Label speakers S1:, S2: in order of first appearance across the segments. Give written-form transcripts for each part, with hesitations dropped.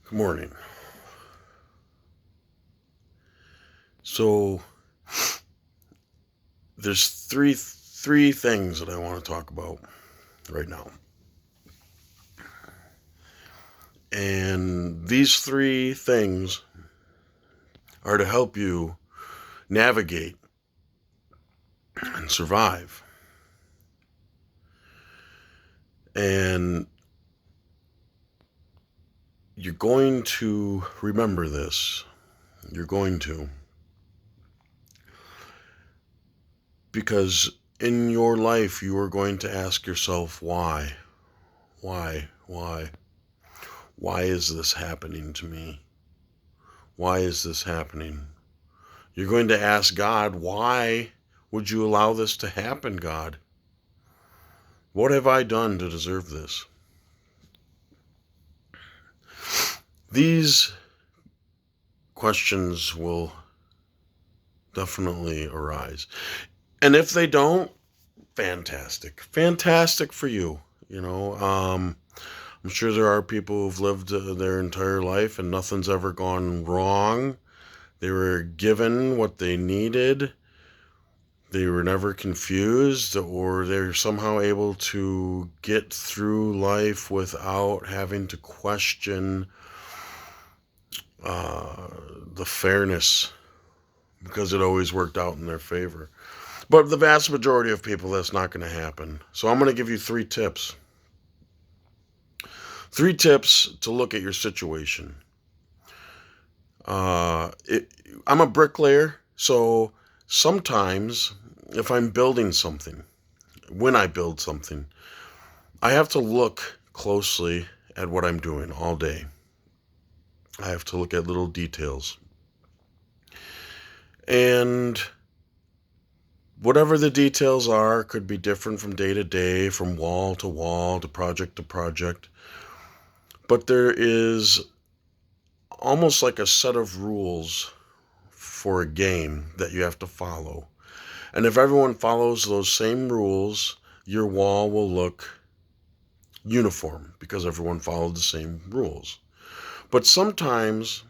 S1: Good morning. So there's three things that I want to talk about right now. And these three things are to help you navigate and survive. And you're going to remember this. You're going to. Because in your life, you are going to ask yourself, why? Why? Why? Why is this happening to me? Why is this happening? You're going to ask God, why would you allow this to happen, God? What have I done to deserve this? These questions will definitely arise. And if they don't, fantastic. Fantastic for you. I'm sure there are people who've lived their entire life and nothing's ever gone wrong. They were given what they needed. They were never confused, or they're somehow able to get through life without having to question uh, the fairness, because it always worked out in their favor. But the vast majority of people, that's not going to happen. So I'm going to give you three tips. Three tips to look at your situation. I'm a bricklayer, so sometimes if I'm building something, when I build something, I have to look closely at what I'm doing all day. I have to look at little details. And whatever the details are could be different from day to day, from wall to wall, to project. But there is almost like a set of rules for a game that you have to follow. And if everyone follows those same rules, your wall will look uniform because everyone followed the same rules. But sometimes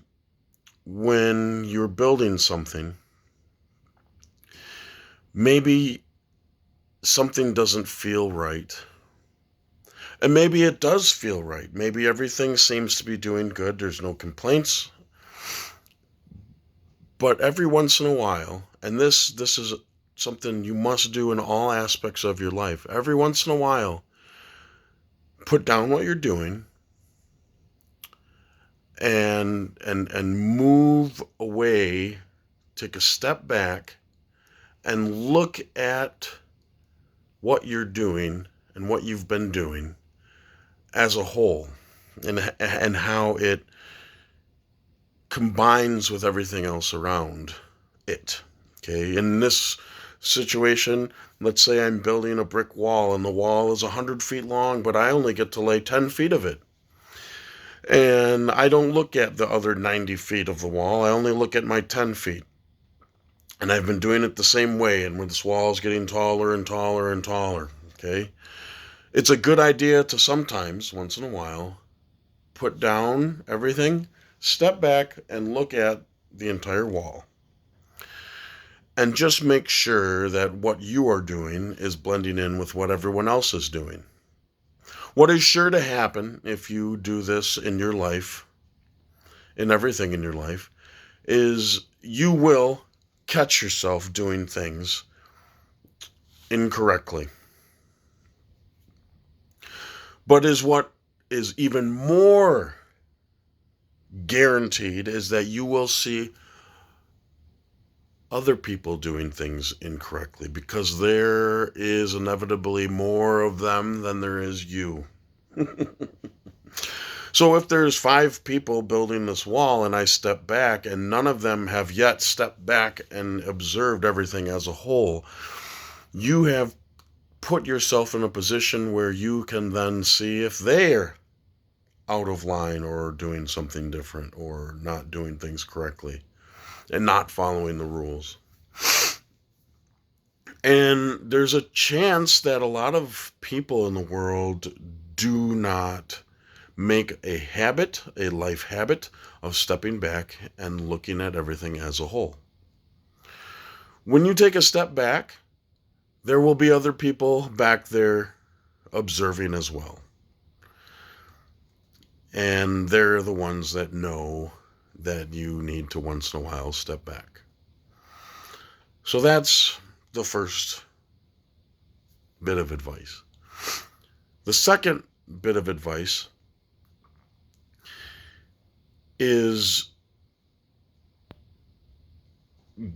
S1: when you're building something, maybe something doesn't feel right. And maybe it does feel right. Maybe everything seems to be doing good. There's no complaints. But every once in a while, and this is something you must do in all aspects of your life. Every once in a while, put down what you're doing and move away, take a step back and look at what you're doing and what you've been doing as a whole, and how it combines with everything else around it. Okay, in this situation, let's say I'm building a brick wall and the wall is 100 feet long, but I only get to lay 10 feet of it. And I don't look at the other 90 feet of the wall, I only look at my 10 feet. And I've been doing it the same way, and when this wall is getting taller and taller and taller, okay? It's a good idea to sometimes, once in a while, put down everything, step back, and look at the entire wall. And just make sure that what you are doing is blending in with what everyone else is doing. What is sure to happen if you do this in your life, in everything in your life, is you will catch yourself doing things incorrectly. But is what is even more guaranteed is that you will see other people doing things incorrectly, because there is inevitably more of them than there is you. So if there's 5 people building this wall and I step back and none of them have yet stepped back and observed everything as a whole, you have put yourself in a position where you can then see if they're out of line or doing something different or not doing things correctly and not following the rules. And there's a chance that a lot of people in the world do not make a life habit of stepping back and looking at everything as a whole. When you take a step back, there will be other people back there observing as well. And they're the ones that know that you need to once in a while step back. So that's the first bit of advice. The second bit of advice is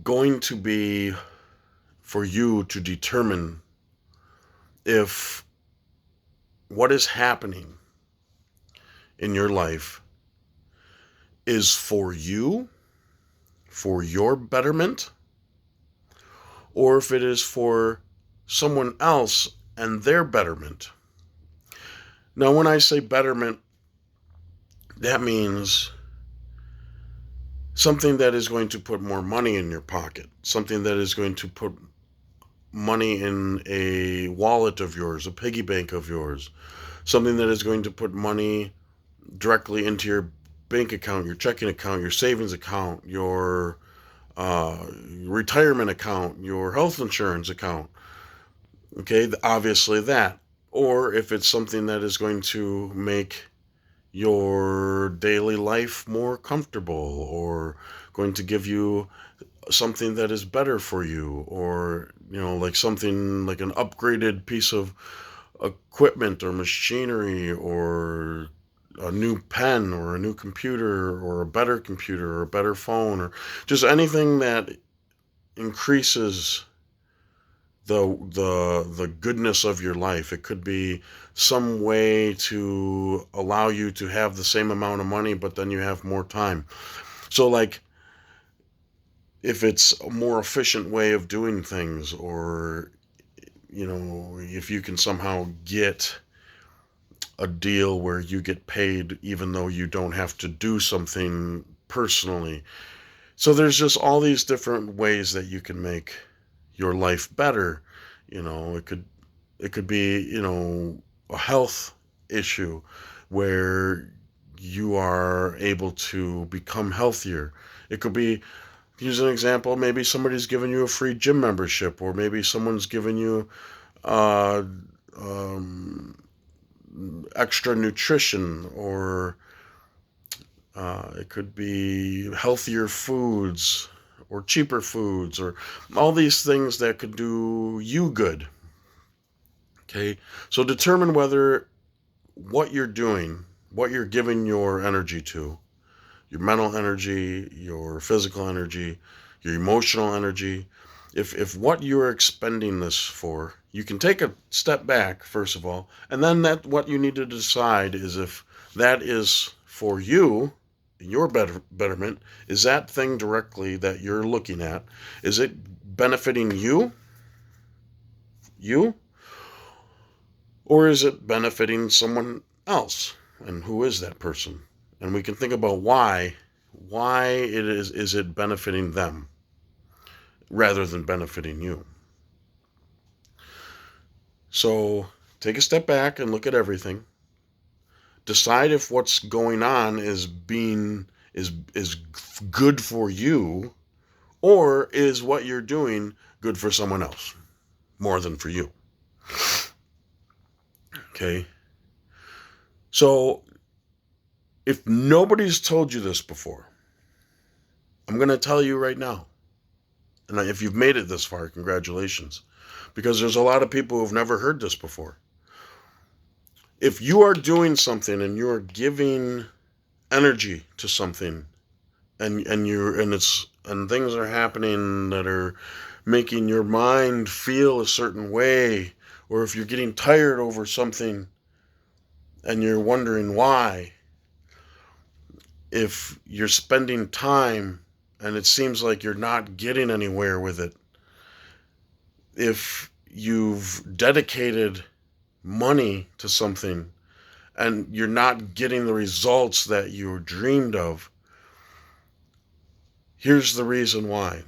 S1: going to be for you to determine if what is happening in your life is for you, for your betterment, or if it is for someone else and their betterment. Now, when I say betterment, that means something that is going to put more money in your pocket, something that is going to put money in a wallet of yours, a piggy bank of yours, something that is going to put money directly into your bank account, your checking account, your savings account, your retirement account, your health insurance account. Okay, obviously that. Or if it's something that is going to make your daily life more comfortable, or going to give you something that is better for you, or like something like an upgraded piece of equipment or machinery, or a new pen or a new computer or a better computer or a better phone, or just anything that increases the goodness of your life. It could be some way to allow you to have the same amount of money, but then you have more time. So like if it's a more efficient way of doing things, or if you can somehow get a deal where you get paid even though you don't have to do something personally. So there's just all these different ways that you can make your life better. It could be, a health issue where you are able to become healthier. It could be, use an example, maybe somebody's giving you a free gym membership, or maybe someone's giving you uh, um, extra nutrition, or it could be healthier foods or cheaper foods, or all these things that could do you good. Okay, so determine whether what you're doing, what you're giving your energy to, your mental energy, your physical energy, your emotional energy, if what you're expending this for, you can take a step back, first of all, and then that what you need to decide is if that is for you, your betterment, is that thing directly that you're looking at, is it benefiting you, or is it benefiting someone else? And who is that person? And we can think about why it is it benefiting them rather than benefiting you. So take a step back and look at everything. Decide if what's going on is good for you, or is what you're doing good for someone else more than for you. Okay. So if nobody's told you this before, I'm going to tell you right now. And if you've made it this far, congratulations. Because there's a lot of people who've never heard this before. If you are doing something and you're giving energy to something, and things are happening that are making your mind feel a certain way, or if you're getting tired over something and you're wondering why, if you're spending time and it seems like you're not getting anywhere with it, if you've dedicated money to something and you're not getting the results that you dreamed of, here's the reason why.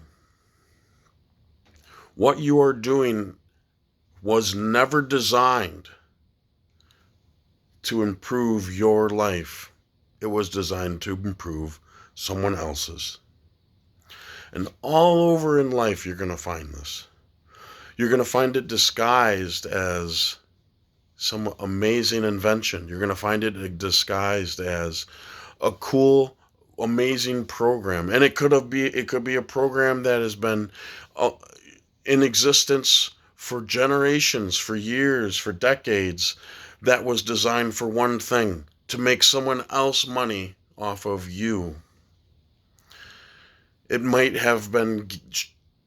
S1: What you are doing was never designed to improve your life. It was designed to improve someone else's. And all over in life, you're going to find this. You're going to find it disguised as some amazing invention. You're going to find it disguised as a cool, amazing program. And it could be a program that has been in existence for generations, for years, for decades, that was designed for one thing: to make someone else money off of you. It might have been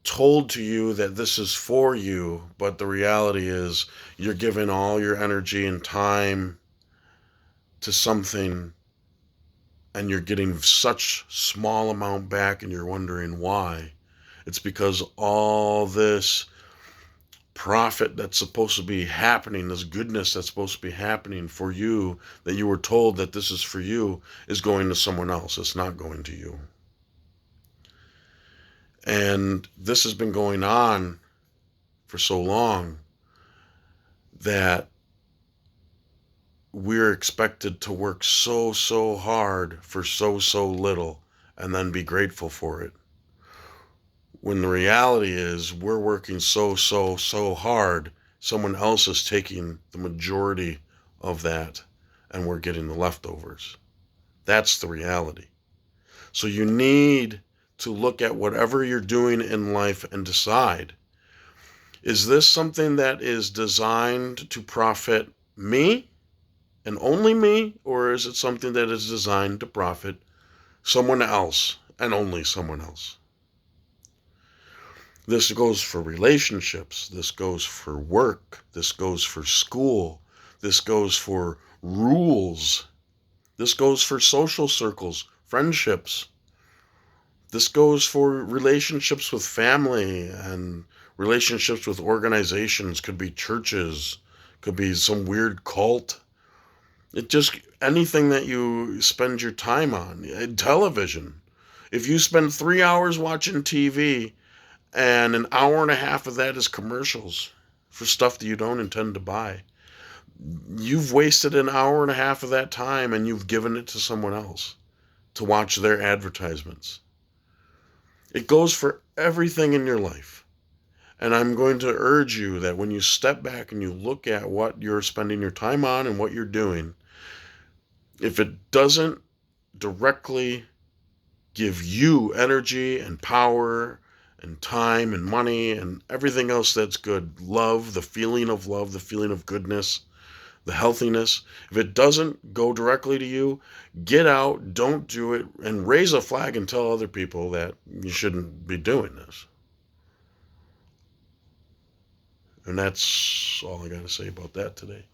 S1: told to you that this is for you, but the reality is you're giving all your energy and time to something and you're getting such small amount back, and you're wondering why. It's because all this profit that's supposed to be happening, this goodness that's supposed to be happening for you, that you were told that this is for you, is going to someone else. It's not going to you. And this has been going on for so long that we're expected to work so hard for so little and then be grateful for it. When the reality is we're working so hard, someone else is taking the majority of that and we're getting the leftovers. That's the reality. So you need to look at whatever you're doing in life and decide, is this something that is designed to profit me and only me, or is it something that is designed to profit someone else and only someone else? This goes for relationships, this goes for work, this goes for school, this goes for rules, this goes for social circles, friendships. This goes for relationships with family and relationships with organizations. Could be churches, could be some weird cult. It just, anything that you spend your time on. Television. If you spend 3 hours watching TV and an hour and a half of that is commercials for stuff that you don't intend to buy, you've wasted an hour and a half of that time and you've given it to someone else to watch their advertisements. It goes for everything in your life. And I'm going to urge you that when you step back and you look at what you're spending your time on and what you're doing, if it doesn't directly give you energy and power and time and money and everything else that's good, love, the feeling of goodness, the healthiness, if it doesn't go directly to you, get out, don't do it, and raise a flag and tell other people that you shouldn't be doing this. And that's all I got to say about that today.